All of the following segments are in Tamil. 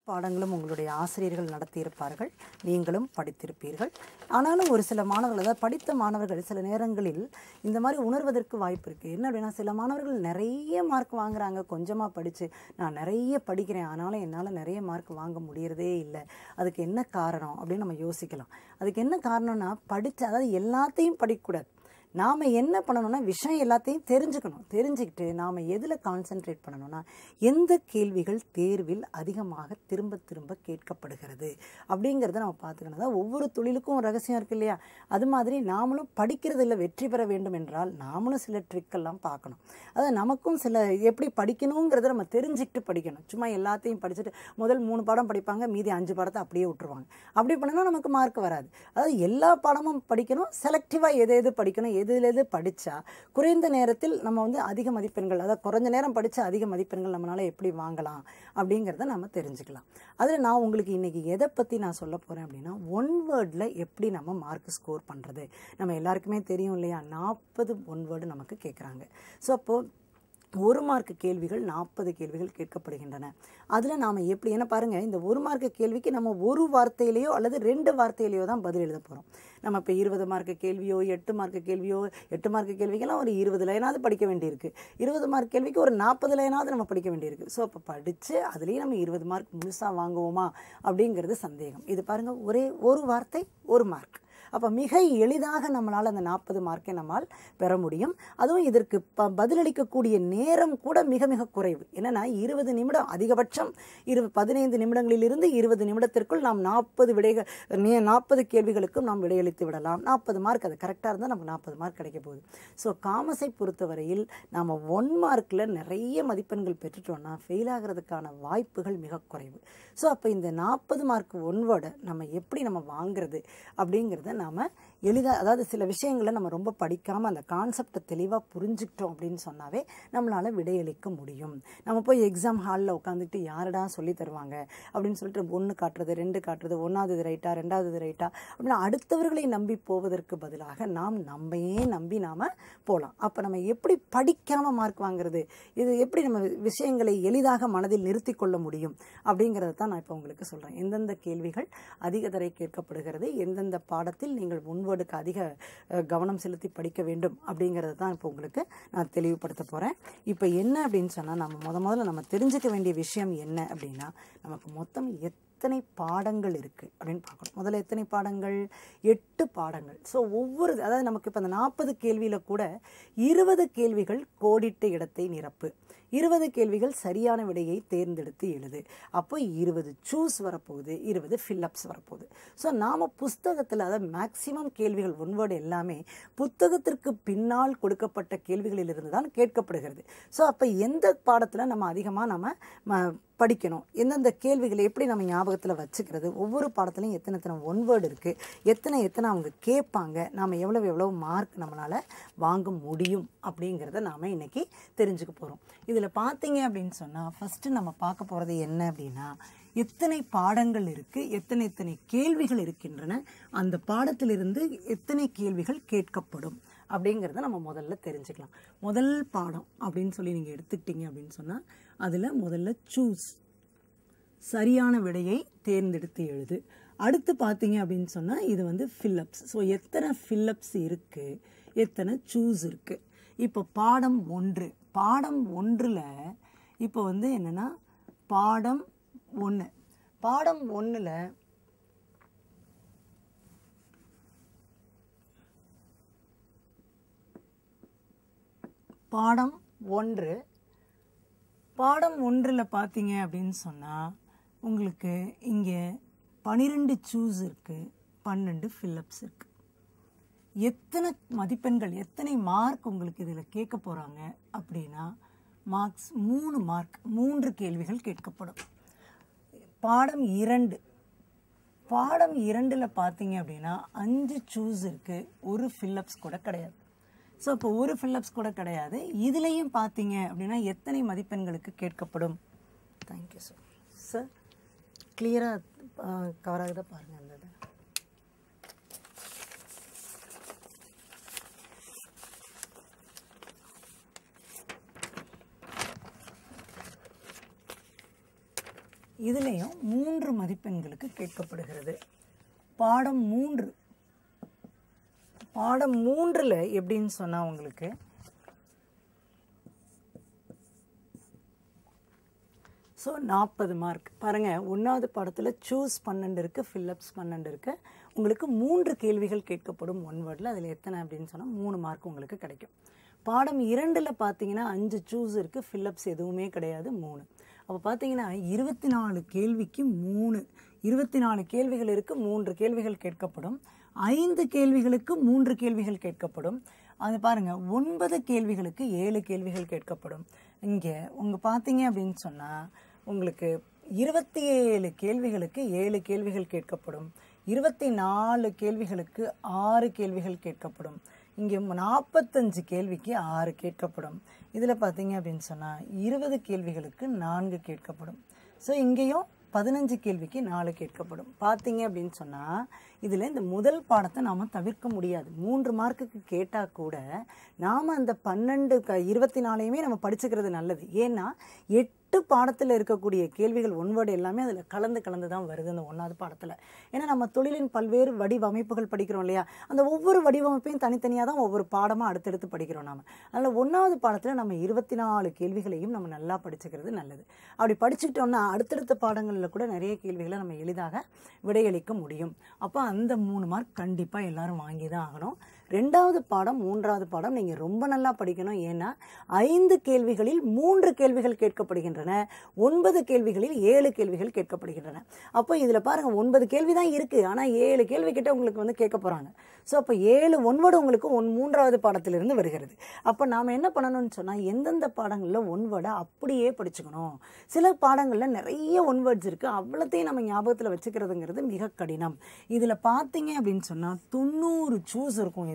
பாடங்களும் உங்களுடைய ஆசிரியர்கள் நடத்தியிருப்பார்கள், நீங்களும் படித்திருப்பீர்கள். ஆனாலும் ஒரு சில மாணவர்கள், அதாவது படித்த மாணவர்கள் சில நேரங்களில் இந்த மாதிரி உணர்வதற்கு வாய்ப்பு இருக்குது. என்ன அப்படின்னா, சில மாணவர்கள் நிறைய மார்க் வாங்குறாங்க, கொஞ்சமாக படித்து நான் நிறைய படிக்கிறேன், ஆனாலும் என்னால் நிறைய மார்க் வாங்க முடியறதே இல்லை. அதுக்கு என்ன காரணம் அப்படின்னு நம்ம யோசிக்கலாம். அதுக்கு என்ன காரணம்னா, அதாவது எல்லாத்தையும் படிக்கக்கூடாது. நாம் என்ன பண்ணணும்னா, விஷயம் எல்லாத்தையும் தெரிஞ்சுக்கிட்டு நாம் எதில் கான்சென்ட்ரேட் பண்ணணும்னா, எந்த கேள்விகள் தேர்வில் அதிகமாக திரும்ப திரும்ப கேட்கப்படுகிறது அப்படிங்கிறத நம்ம பார்த்துக்கணும். அதாவது ஒவ்வொரு தொழிலுக்கும் ஒரு ரகசியம் இருக்குது இல்லையா? அது மாதிரி நாமளும் படிக்கிறதில் வெற்றி பெற வேண்டும் என்றால் நாமளும் சில ட்ரிக்கெல்லாம் பார்க்கணும். அதாவது நமக்கும் சில எப்படி படிக்கணுங்கிறத நம்ம தெரிஞ்சுக்கிட்டு படிக்கணும். சும்மா எல்லாத்தையும் படிச்சுட்டு முதல் 3 பாடம் படிப்பாங்க, மீதி 5 பாடத்தை அப்படியே விட்டுருவாங்க. அப்படி பண்ணால் நமக்கு மார்க் வராது. அதாவது எல்லா பாடமும் படிக்கணும், செலக்டிவாக எது படிக்கணும், எது படித்தா குறைந்த நேரத்தில் நம்ம அதிக மதிப்பெண்கள், அதாவது குறைஞ்ச நேரம் படித்தா அதிக மதிப்பெண்கள் நம்மளால் எப்படி வாங்கலாம் அப்படிங்கிறத நம்ம தெரிஞ்சுக்கலாம். அதில் நான் உங்களுக்கு இன்றைக்கி எதை பற்றி நான் சொல்ல போகிறேன் அப்படின்னா, ஒன் வேர்டில் எப்படி நம்ம மார்க் ஸ்கோர் பண்ணுறது. நம்ம எல்லாருக்குமே தெரியும் இல்லையா, 40 ஒன் வேர்டு நமக்கு கேட்குறாங்க. ஸோ அப்போது 1 மார்க் கேள்விகள் 40 கேள்விகள் கேட்கப்படுகின்றன. அதில் நாம் எப்படி, ஏன்னா பாருங்கள், இந்த 1 மார்க் கேள்விக்கு நம்ம ஒரு வார்த்தையிலையோ அல்லது 2 வார்த்தையிலையோ தான் பதில் எழுத போகிறோம். நம்ம இப்போ 20 மார்க் கேள்வியோ 8 மார்க் கேள்வியோ 8 மார்க் கேள்விக்கெல்லாம் ஒரு 20 லைனாவது படிக்க வேண்டியிருக்கு. 20 மார்க் கேள்விக்கு ஒரு 40 லைனாவது நம்ம படிக்க வேண்டியிருக்கு. ஸோ அப்போ படித்து அதுலேயும் நம்ம 20 மார்க் முழுசாக வாங்குவோமா அப்படிங்கிறது சந்தேகம். இது பாருங்கள், ஒரே ஒரு வார்த்தை 1 மார்க். அப்போ மிக எளிதாக நம்மளால் அந்த 40 மார்க்கை நம்மால் பெற முடியும். அதுவும் இதற்கு பதிலளிக்கக்கூடிய நேரம் கூட மிக மிக குறைவு. என்னென்னா 20 நிமிடம், அதிகபட்சம் 15 நிமிடங்களிலிருந்து 20 நிமிடத்திற்குள் நாம் 40 கேள்விகளுக்கும் நாம் விடையளித்து விடலாம். 40 மார்க், அது கரெக்டாக இருந்தால் நமக்கு 40 மார்க் கிடைக்க போகுது. ஸோ காமர்ஸை பொறுத்தவரையில் நாம் 1 மார்க்கில் நிறைய மதிப்பெண்கள் பெற்றுட்டோம்னா ஃபெயில் ஆகிறதுக்கான வாய்ப்புகள் மிக குறைவு. ஸோ அப்போ இந்த 40 மார்க் ஒன் வேர்டை நம்ம எப்படி நம்ம வாங்குறது அப்படிங்கிறத நாம் எளிதாக, அதாவது சில விஷயங்களை நம்ம ரொம்ப படிக்காமல் அந்த கான்செப்டை தெளிவாக புரிஞ்சுக்கிட்டோம் அப்படின்னு சொன்னாவே நம்மளால் விடையளிக்க முடியும். நம்ம போய் எக்ஸாம் ஹாலில் உட்காந்துட்டு யாரடா சொல்லி தருவாங்க அப்படின்னு சொல்லிட்டு 1 காட்டுறது 2 காட்டுறது, 1வது இது ரைட்டா 2வது ரைட்டா அப்படின்னா அடுத்தவர்களை நம்பி போவதற்கு பதிலாக நம்மையே நம்பி நாம் போகலாம். அப்போ நம்ம எப்படி படிக்காமல் மார்க் வாங்குறது, இது எப்படி நம்ம விஷயங்களை எளிதாக மனதில் நிறுத்தி கொள்ள முடியும் அப்படிங்கிறத தான் நான் இப்போ உங்களுக்கு சொல்கிறேன். எந்தெந்த கேள்விகள் அதிக தடவை கேட்கப்படுகிறது, எந்தெந்த பாடத்தில் நீங்கள் முன்வேர்டுக்கு அதிக கவனம் செலுத்தி படிக்க வேண்டும் அப்படிங்கிறத தான் இப்போ உங்களுக்கு நான் தெளிவுபடுத்த போகிறேன். இப்போ என்ன அப்படின்னு சொன்னால், நம்ம முதல்ல நம்ம தெரிஞ்சுக்க வேண்டிய விஷயம் என்ன அப்படின்னா, நமக்கு மொத்தம் எத்தனை பாடங்கள் இருக்குது அப்படின்னு பார்க்கணும். முதல்ல எத்தனை பாடங்கள்? 8 பாடங்கள். ஸோ அதாவது நமக்கு இப்போ அந்த 40 கேள்வியில் கூட 20 கேள்விகள் கோடிட்ட இடத்தை நிரப்பு, 20 கேள்விகள் சரியான விடையை தேர்ந்தெடுத்து எழுது. அப்போ 20 சூஸ் வரப்போகுது, 20 ஃபில்லப்ஸ் வரப்போகுது. ஸோ நாம் புஸ்தகத்தில், அதாவது மேக்சிமம் கேள்விகள் ஒன் வேர்டு எல்லாமே புத்தகத்திற்கு பின்னால் கொடுக்கப்பட்ட கேள்விகளிலிருந்து தான் கேட்கப்படுகிறது. ஸோ அப்போ எந்த பாடத்தில் நம்ம அதிகமாக நம்ம படிக்கணும், எந்தெந்த கேள்விகளை எப்படி நம்ம ஞாபகத்தில் வச்சுக்கிறது, ஒவ்வொரு பாடத்துலையும் எத்தனை ஒன் வேர்டு இருக்குது, எத்தனை அவங்க கேட்பாங்க, நாம் எவ்வளோ மார்க் நம்மளால் வாங்க முடியும் அப்படிங்கிறத நாம் இன்றைக்கி தெரிஞ்சுக்க போகிறோம். இதில் பார்த்தீங்க அப்படின்னு சொன்னால், ஃபஸ்ட்டு நம்ம பார்க்க போகிறது என்ன அப்படின்னா, எத்தனை பாடங்கள் இருக்குது, எத்தனை கேள்விகள் இருக்கின்றன, அந்த பாடத்திலிருந்து எத்தனை கேள்விகள் கேட்கப்படும் அப்படிங்கிறத நம்ம முதல்ல தெரிஞ்சுக்கலாம். முதல் பாடம் அப்படின்னு சொல்லி நீங்கள் எடுத்துக்கிட்டீங்க அப்படின்னு சொன்னால், அதில் முதல்ல சூஸ், சரியான விடையை தேர்ந்தெடுத்து எழுது. அடுத்து பார்த்தீங்க அப்படின்னு சொன்னால், இது ஃபில்லப்ஸ். ஸோ எத்தனை ஃபில்லப்ஸ் இருக்குது, எத்தனை சூஸ் இருக்குது. இப்போ பாடம் 1, பாடம் 1ல் இப்போ என்னென்னா பாடம் 1, பாடம் 1ல் பாடம் 1ல் பார்த்தீங்க அப்படின்னு சொன்னால், உங்களுக்கு இங்கே 12 சூஸ் இருக்குது, 12 ஃபில்லப்ஸ் இருக்குது. எத்தனை மதிப்பெண்கள், எத்தனை மார்க் உங்களுக்கு இதில் கேட்க போகிறாங்க அப்படின்னா, மார்க்ஸ் 3 மார்க், 3 கேள்விகள் கேட்கப்படும். பாடம் 2ல் பார்த்தீங்க அப்படின்னா 5 சூஸ் இருக்குது, 1 ஃபில்லப்ஸ் கூட கிடையாது. ஸோ இப்போ 1 ஃபில்லப்ஸ் கூட கிடையாது. இதுலேயும் பார்த்தீங்க அப்படின்னா எத்தனை மதிப்பெண்களுக்கு கேட்கப்படும்? Thank you sir. கிளியராக கவர் ஆகுதா பாருங்கள். அந்த இதுலேயும் 3 மதிப்பெண்களுக்கு கேட்கப்படுகிறது. பாடம் 3 பாடம் 3ல் எப்படின்னு சொன்னால் உங்களுக்கு ஸோ 40 மார்க் பாருங்கள். 1வது பாடத்தில் சூஸ் 12 இருக்குது, ஃபில்லப்ஸ் 12 இருக்குது. உங்களுக்கு 3 கேள்விகள் கேட்கப்படும் ஒன் வேர்டில். அதில் எத்தனை அப்படின்னு சொன்னால் 3 மார்க் உங்களுக்கு கிடைக்கும். பாடம் 2ல் பார்த்தீங்கன்னா 5 சூஸ் இருக்குது, ஃபில்லப்ஸ் எதுவுமே கிடையாது, 3. அப்போ பார்த்தீங்கன்னா 24 கேள்விக்கு 3, 24 கேள்விகள் இருக்குது, 3 கேள்விகள் கேட்கப்படும். 5 கேள்விகளுக்கு 3 கேள்விகள் கேட்கப்படும். அது பாருங்கள் 9 கேள்விகளுக்கு 7 கேள்விகள் கேட்கப்படும். இங்கே பார்த்தீங்க அப்படின்னு சொன்னால் உங்களுக்கு 27 கேள்விகளுக்கு 7 கேள்விகள் கேட்கப்படும். 24 கேள்விகளுக்கு 6 கேள்விகள் கேட்கப்படும். இங்கே 45 கேள்விக்கு 6 கேட்கப்படும். இதில் பார்த்தீங்க அப்படின்னு சொன்னால் 20 கேள்விகளுக்கு 4 கேட்கப்படும். ஸோ இங்கேயும் 15 கேள்விக்கு 4 கேட்கப்படும். பார்த்தீங்க அப்படின்னு சொன்னால் இதில் இந்த முதல் பாடத்தை நாம் தவிர்க்க முடியாது. 3 மார்க்குக்கு கேட்டால் கூட நாம் அந்த 24யுமே நம்ம படிச்சுக்கிறது நல்லது. ஏன்னா 8 பாடத்தில் இருக்கக்கூடிய கேள்விகள் ஒன்வேர்டு எல்லாமே அதில் கலந்து தான் வருது அந்த 1வது பாடத்தில். ஏன்னா நம்ம தொழிலின் பல்வேறு வடிவமைப்புகள் படிக்கிறோம் இல்லையா, அந்த ஒவ்வொரு வடிவமைப்பையும் தனித்தனியாக தான் ஒவ்வொரு பாடமாக அடுத்தடுத்து படிக்கிறோம் நாம். அதனால் 1வது பாடத்தில் நம்ம 24 கேள்விகளையும் நம்ம நல்லா படிச்சுக்கிறது நல்லது. அப்படி படிச்சுக்கிட்டோம்னா அடுத்தடுத்த பாடங்களில் கூட நிறைய கேள்விகளை நம்ம எளிதாக விடையளிக்க முடியும். அப்போ அந்த 3 மார்க் கண்டிப்பாக எல்லாரும் வாங்கி தான் ஆகணும். 2வது பாடம் 3வது பாடம் நீங்கள் ரொம்ப நல்லா படிக்கணும். ஏன்னா 5 கேள்விகளில் 3 கேள்விகள் கேட்கப்படுகின்றன, 9 கேள்விகளில் 7 கேள்விகள் கேட்கப்படுகின்றன. அப்போ இதில் பாருங்கள் 9 கேள்வி தான் இருக்குது, ஆனால் 7 கேள்வி கிட்ட உங்களுக்கு கேட்க போகிறாங்க. ஸோ அப்போ 7 ஒன்வேர்டு உங்களுக்கு 3வது பாடத்திலிருந்து வருகிறது. அப்போ நாம் என்ன பண்ணணும்னு சொன்னால் எந்தெந்த பாடங்களில் ஒன்வேர்டை அப்படியே படிச்சுக்கணும். சில பாடங்களில் நிறைய ஒன்வேர்ட்ஸ் இருக்குது, அவ்வளோத்தையும் நம்ம ஞாபகத்தில் வச்சுக்கிறதுங்கிறது மிக கடினம். இதில் பார்த்தீங்க அப்படின்னு சொன்னால் 90 சூஸ் இருக்கும்.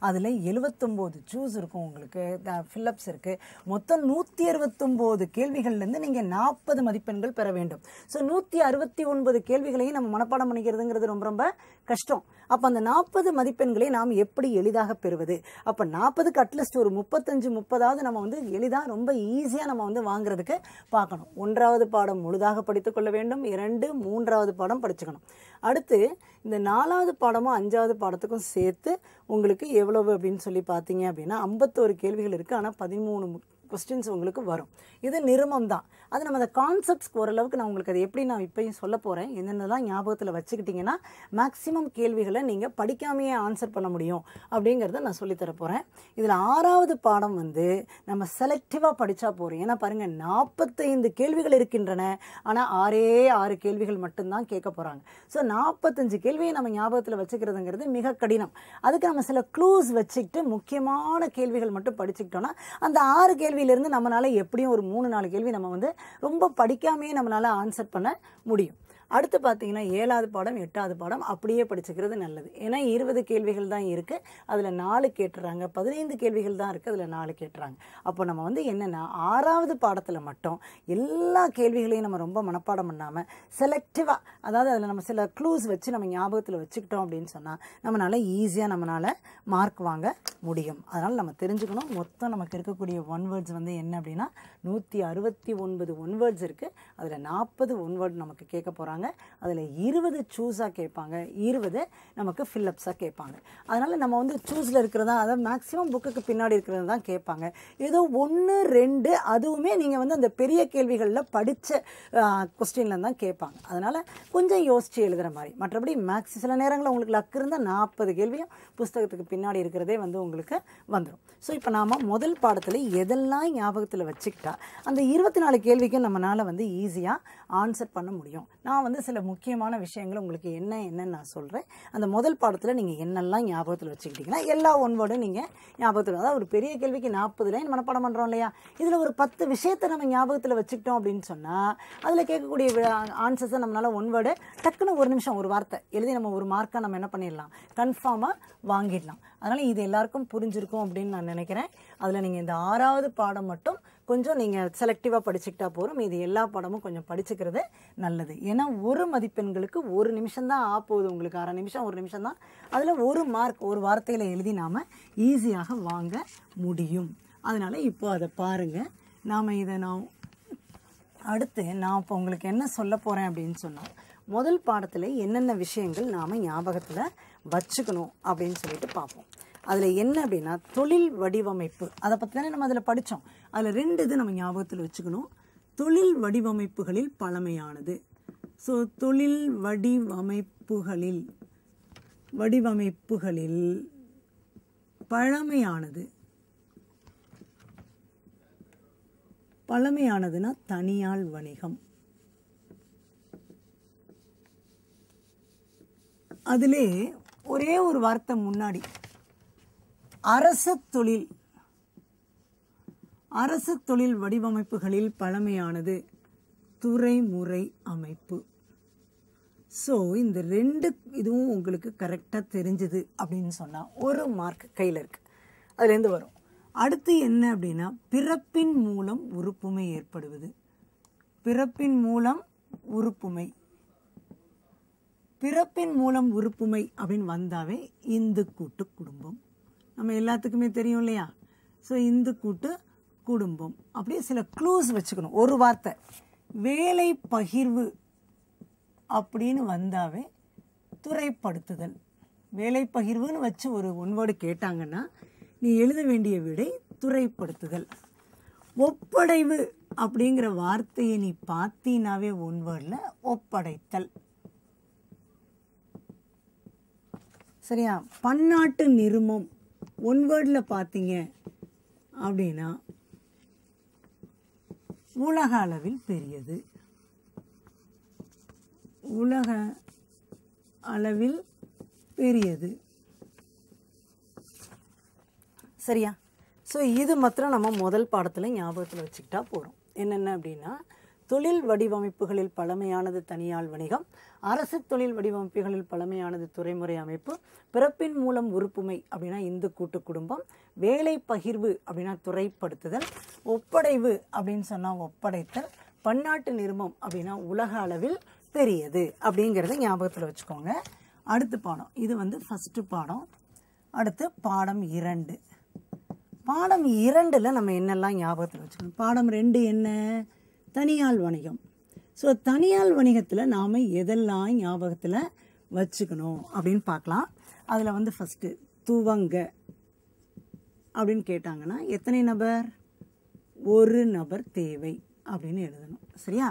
அதில் 79 சூஸ் இருக்கும், உங்களுக்கு ஃபில்லப்ஸ் இருக்குது. மொத்தம் 169 கேள்விகள்லேருந்து நீங்கள் 40 மதிப்பெண்கள் பெற வேண்டும். ஸோ 169 கேள்விகளையும் நம்ம மனப்பாடம் பண்ணிக்கிறதுங்கிறது ரொம்ப ரொம்ப கஷ்டம். அப்போ அந்த 40 மதிப்பெண்களை நாம் எப்படி எளிதாக பெறுவது? அப்போ 40க்கு அட்லீஸ்ட் ஒரு 35-30வது நம்ம எளிதாக ரொம்ப ஈஸியாக நம்ம வாங்குறதுக்கு பார்க்கணும். 1வது பாடம் முழுதாக படித்துக்கொள்ள வேண்டும். 2, 3வது பாடம் படிச்சுக்கணும். அடுத்து இந்த 4வது பாடமும் 5வது பாடத்துக்கும் சேர்த்து உங்களுக்கு எவ்வளவு அப்படின்னு சொல்லி பார்த்தீங்க அப்படின்னா 51 கேள்விகள் இருக்குது, ஆனால் 13 கொஸ்டின்ஸ் உங்களுக்கு வரும். இது நிருமம் தான். அது நம்ம அந்த கான்செப்ட்ஸ்க்கு ஓரளவுக்கு நான் உங்களுக்கு அது எப்படி நான் இப்போயும் சொல்ல போகிறேன். என்னென்னலாம் ஞாபகத்தில் வச்சுக்கிட்டிங்கன்னா மேக்ஸிமம் கேள்விகளை நீங்கள் படிக்காமையே ஆன்சர் பண்ண முடியும் அப்படிங்கிறத நான் சொல்லித்தர போகிறேன். இதில் 6வது பாடம் நம்ம செலக்டிவாக படித்தா போகிறோம். ஏன்னா பாருங்கள் 45 கேள்விகள் இருக்கின்றன, ஆனால் 6 கேள்விகள் மட்டும்தான் கேட்க போகிறாங்க. ஸோ 45 கேள்வியை நம்ம ஞாபகத்தில் வச்சுக்கிறதுங்கிறது மிக கடினம். அதுக்கு நம்ம சில க்ளூஸ் வச்சுக்கிட்டு முக்கியமான கேள்விகள் மட்டும் படிச்சுக்கிட்டோன்னா அந்த 6 கேள்வியிலேருந்து நம்மளால் எப்படியும் ஒரு 3-4 கேள்வி நம்ம ரொம்ப படிக்காமையே நம்மளால் ஆன்சர் பண்ண முடியும். அடுத்து பார்த்தீங்கன்னா 7வது பாடம் 8வது பாடம் அப்படியே படிச்சுக்கிறது நல்லது. ஏன்னா 20 கேள்விகள் தான் இருக்குது, அதில் 4 கேட்டுறாங்க. 15 கேள்விகள் தான் இருக்குது, அதில் 4 கேட்டுறாங்க. அப்போ நம்ம என்னென்னா 6வது பாடத்தில் மட்டும் எல்லா கேள்விகளையும் நம்ம ரொம்ப மனப்பாடம் பண்ணாமல் செலக்டிவாக, அதாவது அதில் நம்ம சில க்ளூஸ் வச்சு நம்ம ஞாபகத்தில் வச்சுக்கிட்டோம் அப்படின்னு சொன்னால் நம்மளால் ஈஸியாக நம்மளால் மார்க் வாங்க முடியும். அதனால் நம்ம தெரிஞ்சுக்கணும். மொத்தம் நமக்கு இருக்கக்கூடிய ஒன்வேர்ட்ஸ் என்ன அப்படின்னா 169 ஒன்வேர்ட்ஸ் இருக்குது. அதில் 40 ஒன்வேர்டு நமக்கு கேட்க போகிறாங்க. அதில் 20 சூஸாக கேட்பாங்க, 20 நமக்கு ஃபில்லப்ஸாக கேட்பாங்க. அதனால் நம்ம சூஸில் இருக்கிறதா, அதாவது மேக்ஸிமம் புக்குக்கு பின்னாடி இருக்கிறது தான் கேட்பாங்க. ஏதோ 1, 2 அதுவுமே நீங்கள் அந்த பெரிய கேள்விகளில் படித்த கொஸ்டினில் தான் கேட்பாங்க. அதனால் கொஞ்சம் யோசித்து எழுதுகிற மாதிரி. மற்றபடி சில நேரங்களில் உங்களுக்கு லக் இருந்தால் 40 கேள்வியும் புஸ்தகத்துக்கு பின்னாடி இருக்கிறதே உங்களுக்கு வந்துடும். ஸோ இப்போ நாம் முதல் பாடத்தில் எதெல்லாம் ஞாபகத்தில் வச்சுக்கிட்டா அந்த 24 கேள்விக்கும் நம்மளால் ஈஸியாக ஆன்சர் பண்ண முடியும். நான் சில முக்கியமான விஷயங்கள் உங்களுக்கு என்னன்னு நான் சொல்கிறேன். அந்த முதல் பாடத்தில் நீங்கள் என்னெல்லாம் ஞாபகத்தில் வச்சுக்கிட்டிங்கன்னா எல்லா ஒன்வேர்டும் நீங்கள் ஞாபகத்தில், அதாவது ஒரு பெரிய கேள்விக்கு 40 லைன் மனப்பாடம் பண்ணுறோம் இல்லையா, இதில் ஒரு 10 விஷயத்தை நம்ம ஞாபகத்தில் வச்சுக்கிட்டோம் அப்படின்னு சொன்னால் அதில் கேட்கக்கூடிய ஆன்சர்ஸை நம்மளால் ஒன்வேர்டு டக்குன்னு ஒரு நிமிஷம் ஒரு வார்த்தை எழுதி நம்ம ஒரு மார்க்காக நம்ம என்ன பண்ணிடலாம், கன்ஃபார்மாக வாங்கிடலாம். அதனால் இது எல்லாருக்கும் புரிஞ்சிருக்கும் அப்படின்னு நான் நினைக்கிறேன். அதில் நீங்கள் இந்த 6வது பாடம் மட்டும் கொஞ்சம் நீங்கள் செலக்டிவாக படிச்சுக்கிட்டா போகிறோம். இது எல்லா பாடமும் கொஞ்சம் படிச்சுக்கிறது நல்லது. ஏன்னா ஒரு மதிப்பெண்களுக்கு 1 நிமிஷம் தான் போகுது, உங்களுக்கு 1/2 நிமிஷம் 1 நிமிஷம் தான். அதில் ஒரு மார்க் ஒரு வார்த்தையில் எழுதி நாம் ஈஸியாக வாங்க முடியும். அதனால் இப்போ அதை பாருங்கள். நாம் இதை அடுத்து நான் இப்போ உங்களுக்கு என்ன சொல்ல போகிறேன் அப்படின்னு சொன்னால், முதல் பாடத்தில் என்னென்ன விஷயங்கள் நாம் ஞாபகத்தில் வச்சுக்கணும் அப்படின்னு சொல்லிட்டு பார்ப்போம். அதில் என்ன அப்படின்னா, தொழில் வடிவமைப்பு, அதை பற்றி தானே நம்ம அதில் படித்தோம். அதில் 2 இது நம்ம ஞாபகத்தில் வச்சுக்கணும். தொழில் வடிவமைப்புகளில் பழமையானது. ஸோ தொழில் வடிவமைப்புகளில் பழமையானது. பழமையானதுன்னா தனியால் வணிகம். அதிலே ஒரே ஒரு வார்த்தை முன்னாடி, அரசு தொழில் வடிவமைப்புகளில் பழமையானது துறைமுறை அமைப்பு. ஸோ இந்த 2 இதுவும் உங்களுக்கு கரெக்டாக தெரிஞ்சுது அப்படின்னு சொன்னால் 1 மார்க் கையில் இருக்குது, அதுலேருந்து வரும். அடுத்து என்ன அப்படின்னா, பிறப்பின் மூலம் உறுப்புமை ஏற்படுவது. பிறப்பின் மூலம் உறுப்புமை அப்படின்னு வந்தாவே இந்து கூட்டு குடும்பம். நம்ம எல்லாத்துக்குமே தெரியும் இல்லையா? ஸோ இந்து கூட்டு குடும்பம். அப்படியே சில க்ளூஸ் வச்சுக்கணும். ஒரு வார்த்தை வேலை பகிர்வு அப்படின்னு வந்தாவே துறைப்படுத்துதல். வேலை பகிர்வுன்னு வச்சு ஒரு ஒன்வேர்டு கேட்டாங்கன்னா நீ எழுத வேண்டிய விடை துறைப்படுத்துதல். ஒப்படைவு அப்படிங்கிற வார்த்தையை நீ பார்த்தீனாவே ஒன்வேர்டில் ஒப்படைத்தல். சரியா? பன்னாட்டு நிறுமம் ஒன்வேர்டில் பார்த்தீங்க அப்படின்னா உலக அளவில் பெரியது. உலக அளவில் பெரியது. சரியா? ஸோ இது மாத்திரம் நம்ம முதல் பாடத்தில் ஞாபகத்தில் வச்சுக்கிட்டா போகிறோம். என்னென்ன அப்படின்னா, தொழில் வடிவமைப்புகளில் பழமையானது தனியால் வணிகம், அரசு தொழில் வடிவமைப்புகளில் பழமையானது துறைமுறை அமைப்பு, பிறப்பின் மூலம் உறுப்புமை அப்படின்னா இந்து கூட்டு குடும்பம், வேலை பகிர்வு அப்படின்னா துறைப்படுத்துதல், ஒப்படைவு அப்படின்னு சொன்னால் ஒப்படைத்தல், பன்னாட்டு நிறுமம் அப்படின்னா உலக அளவில் பெரியது அப்படிங்கிறத ஞாபகத்தில் வச்சுக்கோங்க. அடுத்த பாடம் இது ஃபஸ்ட்டு பாடம். அடுத்து பாடம் 2. பாடம் 2ல் நம்ம என்னெல்லாம் ஞாபகத்தில் வச்சுக்கணும்? பாடம் 2 என்ன? தனியால் வணிகம். ஸோ தனியால் வணிகத்தில் நாம் எதெல்லாம் ஞாபகத்தில் வச்சுக்கணும் அப்படின்னு பார்க்கலாம். அதில் ஃபஸ்ட்டு துவங்க அப்படின்னு கேட்டாங்கன்னா எத்தனை நபர்? 1 நபர் தேவை அப்படின்னு எழுதணும். சரியா?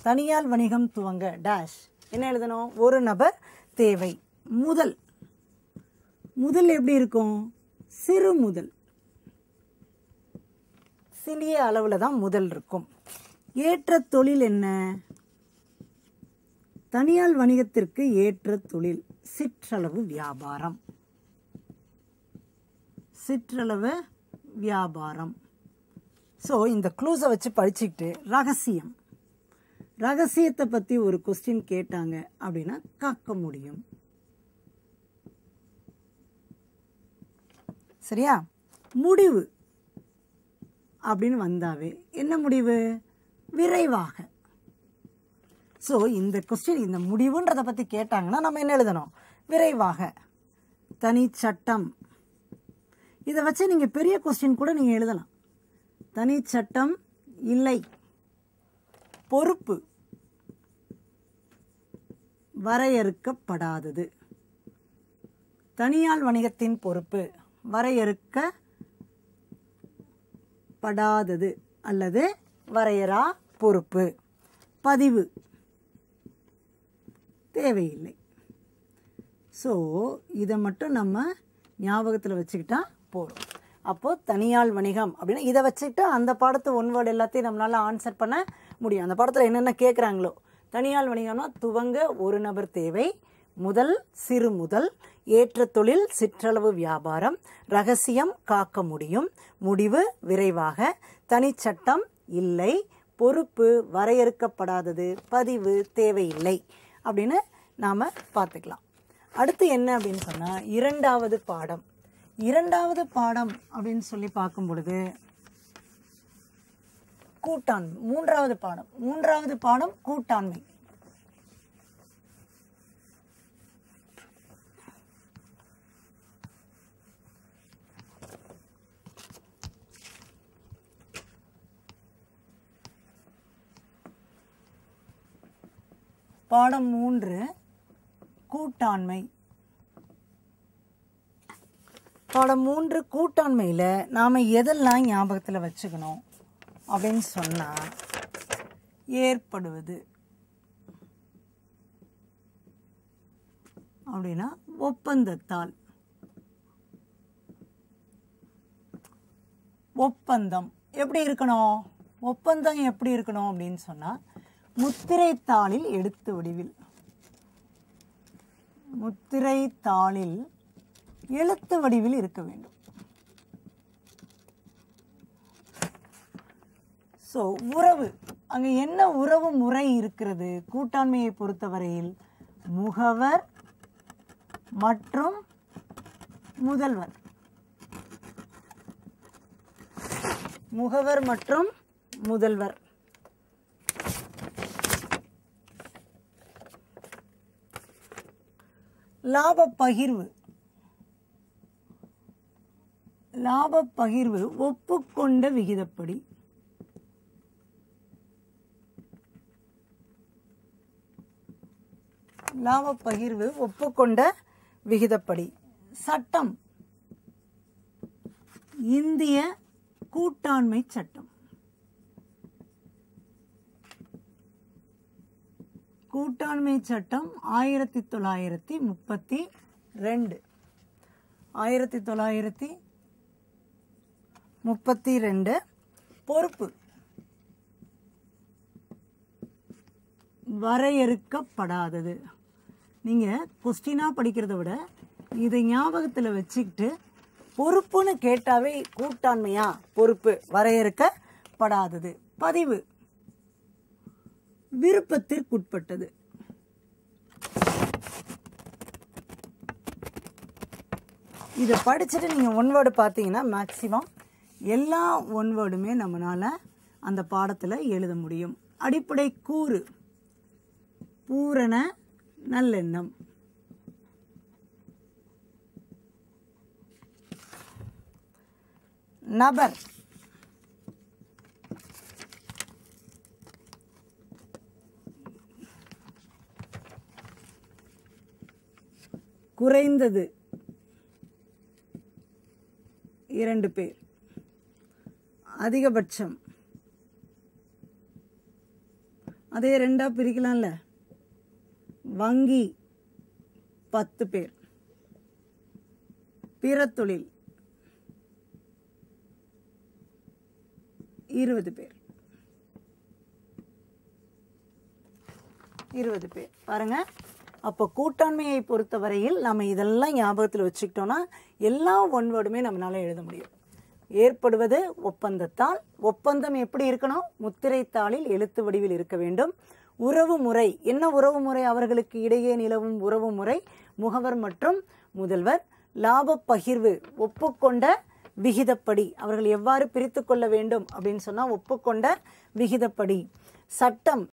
தனியால் வணிகம் துவங்க டேஷ் என்ன எழுதணும்? 1 நபர் தேவை. முதல் எப்படி இருக்கும்? சிறு முதல், சிறிய அளவில் தான் முதல் இருக்கும். ஏற்ற தொழில் என்ன? தனியால் வணிகத்திற்கு ஏற்ற தொழில் சிற்றளவு வியாபாரம். ஸோ இந்த க்ளூஸை வச்சு படிச்சுக்கிட்டு ரகசியத்தை பற்றி ஒரு கொஸ்டின் கேட்டாங்க அப்படின்னா காக்க முடியும். சரியா? முடிவு அப்படின்னு வந்தாவே என்ன முடிவு? விரைவாக. ஸோ இந்த கொஸ்டின், இந்த முடிவுன்றதை பற்றி கேட்டாங்கன்னா நம்ம என்ன எழுதணும்? விரைவாக. தனி சட்டம், இதை வச்சு நீங்கள் பெரிய கொஸ்டின் கூட நீங்கள் எழுதலாம். தனி சட்டம் இல்லை. பொறுப்பு வரையறுக்கப்படாதது. தனியால் வணிகத்தின் பொறுப்பு வரையறுக்கப்படாதது அல்லது வரையறா பொறுப்பு. பதிவு தேவையில்லை. ஸோ இதை மட்டும் நம்ம ஞாபகத்தில் வச்சுக்கிட்டா போதும். அப்போது தனியால் வணிகம் அப்படின்னா இதை வச்சுக்கிட்டு அந்த பாடத்து ஒன்வேர்டு எல்லாத்தையும் நம்மளால் ஆன்சர் பண்ண முடியும். அந்த பாடத்தில் என்னென்ன கேட்குறாங்களோ, தனியால் வணிகம்னா துவங்க 1 நபர் தேவை, முதல் சிறு முதல், ஏற்ற தொழில் சிற்றளவு வியாபாரம், ரகசியம் காக்க முடியும், முடிவு விரைவாக, தனிச்சட்டம் இல்லை, பொறுப்பு வரையறுக்கப்படாதது, பதிவு தேவையில்லை அப்படின்னு நாம் பார்த்துக்கலாம். அடுத்து என்ன அப்படின்னு சொன்னால் இரண்டாவது பாடம் அப்படின்னு சொல்லி பார்க்கும் பொழுது கூட்டாண்மை. மூன்றாவது பாடம் கூட்டாண்மை. பாடம் 3 கூட்டாண்மை. பாடம் 3 கூட்டாண்மையில் நாம் எதெல்லாம் ஞாபகத்தில் வச்சுக்கணும் அப்படின்னு சொன்னால், ஏற்படுவது அப்படின்னா ஒப்பந்தத்தால். ஒப்பந்தம் எப்படி இருக்கணும்? ஒப்பந்தம் எப்படி இருக்கணும் அப்படின்னு சொன்னால், முத்திரைத்தாளில் எழுத்து வடிவில். முத்திரைத்தாளில் எழுத்து வடிவில் இருக்க வேண்டும். ஸோ உறவு, அங்கே என்ன உறவு முறை இருக்கிறது கூட்டாண்மையை பொறுத்தவரையில்? முகவர் மற்றும் முதல்வர். முகவர் மற்றும் முதல்வர். லாப பகிர்வு. லாப பகிர்வு ஒப்புக்கொண்ட விகிதப்படி. லாப பகிர்வு ஒப்புக்கொண்ட விகிதப்படி. சட்டம், இந்திய கூட்டாண்மை சட்டம். கூட்டாண்மை சட்டம் 1932. 1932. பொறுப்பு வரையறுக்கப்படாதது. நீங்கள் கொஸ்டினாக படிக்கிறத விட இதை ஞாபகத்தில் வச்சுக்கிட்டு பொறுப்புன்னு கேட்டாவே கூட்டாண்மையா? பொறுப்பு வரையறுக்கப்படாதது. பதிவு விருப்பத்திற்குட்பட்டது. இதை படிச்சுட்டு நீங்கள் ஒன் வேர்டு பார்த்தீங்கன்னா மேக்சிமம் எல்லா ஒன் வேர்டுமே நம்மளால் அந்த பாடத்தில் எழுத முடியும். அடிப்படை கூறு பூரண நல்லெண்ணம். நபர் குறைந்தது 2 பேர். அதிகபட்சம் அதே 2ஆ பிரிக்கலாம்ல. வங்கி 10 பேர். பிற தொழில் 20 பேர். 20 பேர். பாருங்க, அப்போ கூட்டாண்மையை பொறுத்தவரையில் நம்ம இதெல்லாம் ஞாபகத்தில் வச்சுக்கிட்டோன்னா எல்லா ஒன் வேர்டுமே நம்மளால எழுத முடியும். ஏற்படுவது ஒப்பந்தத்தால். ஒப்பந்தம் எப்படி இருக்கணும்? முத்திரைத்தாளில் எழுத்து வடிவில் இருக்க வேண்டும். உறவு முறை, என்ன உறவு முறை? அவர்களுக்கு இடையே நிலவும் உறவு முறை முகவர் மற்றும் முதல்வர். லாப பகிர்வு ஒப்புக்கொண்ட விகிதப்படி. அவர்கள் எவ்வாறு பிரித்து கொள்ள வேண்டும் அப்படின்னு சொன்னால் ஒப்புக்கொண்ட விகிதப்படி. சட்டம்